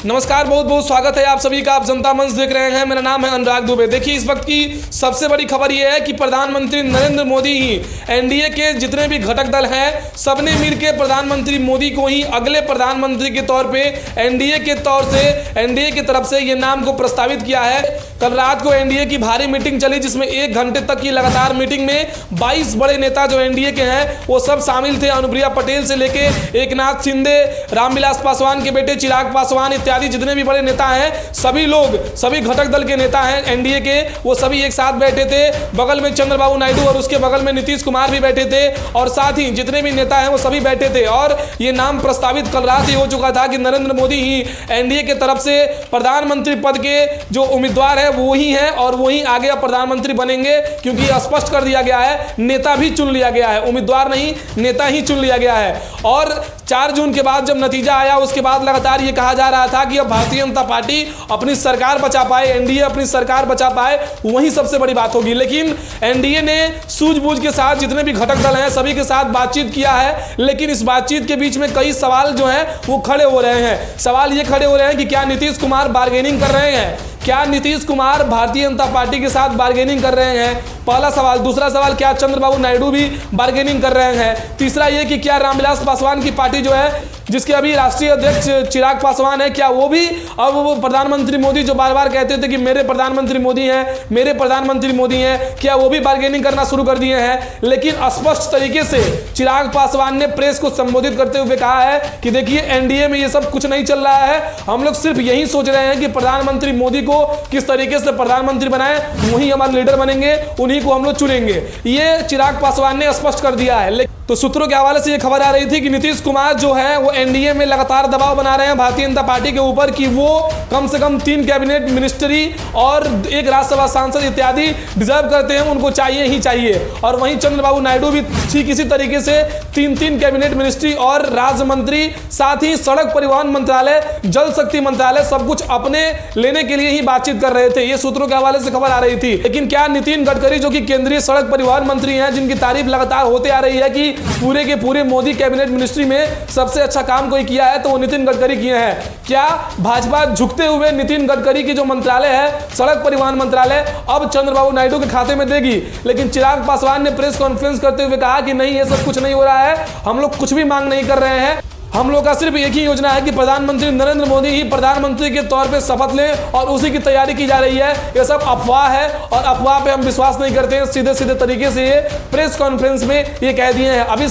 नमस्कार, बहुत बहुत स्वागत है आप सभी का। आप जनता मंच देख रहे हैं। मेरा नाम है अनुराग दुबे। देखिए, इस वक्त की सबसे बड़ी खबर यह है कि प्रधानमंत्री नरेंद्र मोदी ही एनडीए के जितने भी घटक दल हैं सबने मिलकर प्रधानमंत्री मोदी को ही अगले प्रधानमंत्री के तौर पे एनडीए की तरफ से ये नाम को प्रस्तावित किया है। कल रात को एनडीए की भारी मीटिंग चली जिसमें 1 घंटे तक की लगातार मीटिंग में 22 बड़े नेता जो एनडीए के हैं वो सब शामिल थे। अनुप्रिया पटेल से लेके एकनाथ शिंदे, रामविलास पासवान के बेटे चिराग पासवान इत्यादि जितने भी बड़े नेता हैं, सभी लोग, सभी घटक दल के नेता हैं एनडीए के, वो सभी एक साथ बैठे थे। बगल में चंद्रबाबू नायडू और उसके बगल में नीतीश कुमार भी बैठे थे और साथ ही जितने भी नेता हैं वो सभी बैठे थे। और ये नाम प्रस्तावित कल रात ही हो चुका था कि नरेंद्र मोदी ही एनडीए के तरफ से प्रधानमंत्री पद के जो उम्मीदवार है वो ही हैं और वो ही आगे प्रधानमंत्री बनेंगे, क्योंकि स्पष्ट कर दिया गया है, नेता भी चुन लिया गया है, उम्मीदवार नहीं नेता ही चुन लिया गया है। और 4 जून के बाद जब नतीजा आया उसके बाद लगातार ये कहा जा रहा था कि अब भारतीय जनता पार्टी अपनी सरकार बचा पाए, एनडीए अपनी सरकार बचा पाए, वही सबसे बड़ी बात होगी। लेकिन एनडीए ने सूझबूझ के साथ जितने भी घटक दल हैं सभी के साथ बातचीत किया है, लेकिन इस बातचीत के बीच में कई सवाल जो हैं वो खड़े हो रहे हैं। सवाल ये खड़े हो रहे हैं कि क्या नीतीश कुमार बार्गेनिंग कर रहे हैं, क्या नीतीश कुमार भारतीय जनता पार्टी के साथ बार्गेनिंग कर रहे हैं, पहला सवाल। दूसरा सवाल, क्या चंद्रबाबू नायडू भी बार्गेनिंग कर रहे हैं। तीसरा ये कि क्या रामविलास पासवान की पार्टी जो है, जिसके अभी राष्ट्रीय अध्यक्ष चिराग पासवान है, क्या वो भी अब वो प्रधानमंत्री मोदी जो बार बार कहते थे कि मेरे प्रधानमंत्री मोदी हैं, मेरे प्रधानमंत्री मोदी हैं, क्या वो भी बार्गेनिंग करना शुरू कर दिए हैं। लेकिन स्पष्ट तरीके से चिराग पासवान ने प्रेस को संबोधित करते हुए कहा है कि देखिए, एनडीए में ये सब कुछ नहीं चल रहा है, हम लोग सिर्फ यही सोच रहे हैं कि प्रधानमंत्री मोदी को किस तरीके से प्रधानमंत्री बनाए, वही हमारे लीडर बनेंगे, उन्हीं को हम लोग चुनेंगे। ये चिराग पासवान ने स्पष्ट कर दिया है। तो सूत्रों के हवाले से ये खबर आ रही थी कि नीतीश कुमार जो है वो एनडीए में लगातार दबाव बना रहे हैं भारतीय जनता पार्टी के ऊपर कि वो कम से कम 3 कैबिनेट मिनिस्ट्री और 1 राज्यसभा सांसद इत्यादि डिजर्व करते हैं, उनको चाहिए ही चाहिए। और वहीं चंद्रबाबू नायडू भी ठीक इसी तरीके से 3 कैबिनेट मिनिस्ट्री और राज्य मंत्री, साथ ही सड़क परिवहन मंत्रालय, जल शक्ति मंत्रालय, सब कुछ अपने लेने के लिए ही बातचीत कर रहे थे। ये सूत्रों के हवाले से खबर आ रही थी। लेकिन क्या नितिन गडकरी जो कि केंद्रीय सड़क परिवहन मंत्री हैं, जिनकी तारीफ लगातार होते आ रही है कि पूरे के पूरे मोदी कैबिनेट मिनिस्ट्री में सबसे अच्छा काम कोई किया है तो वो नितिन गडकरी किए हैं, क्या भाजपा झुकते हुए नितिन गडकरी की जो मंत्रालय है सड़क परिवहन मंत्रालय अब चंद्रबाबू नायडू के खाते में देगी। लेकिन चिराग पासवान ने प्रेस कॉन्फ्रेंस करते हुए कहा कि नहीं, ये सब कुछ नहीं हो रहा है, हम लोग कुछ भी मांग नहीं कर रहे हैं, हम लोग का सिर्फ एक ही योजना है कि प्रधानमंत्री नरेंद्र मोदी ही प्रधानमंत्री के तौर पे शपथ लें और उसी की तैयारी की जा रही है। ये सब अफवाह है और अफवाह पे हम विश्वास नहीं करते हैं। सीधे सीधे तरीके से ये प्रेस कॉन्फ्रेंस में ये कह दिए हैं। अभी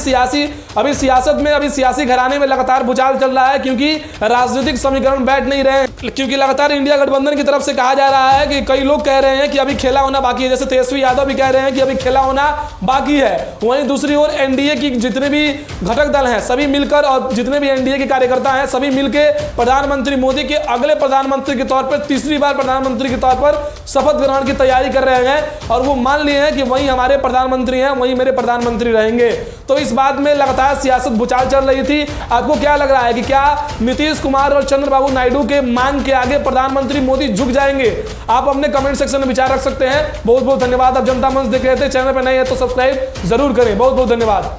सियासत में, अभी सियासी घराने में लगातार भूचाल चल रहा है, क्योंकि राजनीतिक समीकरण बैठ नहीं रहे हैं, क्योंकि लगातार इंडिया गठबंधन की तरफ से कहा जा रहा है कि कई लोग कह रहे हैं कि अभी खेला होना बाकी है, जैसे तेजस्वी यादव भी कह रहे हैं कि अभी खेला होना बाकी है। वहीं दूसरी ओर एनडीए की जितने भी घटक दल हैं सभी मिलकर और जितने भी एनडीए के कार्यकर्ता हैं सभी मिलकर प्रधानमंत्री मोदी के अगले प्रधानमंत्री के तौर पर, तीसरी बार प्रधानमंत्री के तौर पर शपथ ग्रहण की तैयारी कर रहे हैं और वो मान लिए हैं कि वही हमारे प्रधानमंत्री हैं, वही मेरे प्रधानमंत्री रहेंगे। तो इस बात में लगातार सियासत भूचाल चल रही थी। आपको क्या लग रहा है कि क्या नीतीश कुमार और चंद्रबाबू नायडू के मांग के आगे प्रधानमंत्री मोदी झुक जाएंगे? आप अपने कमेंट सेक्शन में विचार रख सकते हैं। बहुत बहुत धन्यवाद। आप जनता मंच देख रहे थे, चैनल पर नए हैं तो सब्सक्राइब जरूर करें। बहुत बहुत धन्यवाद।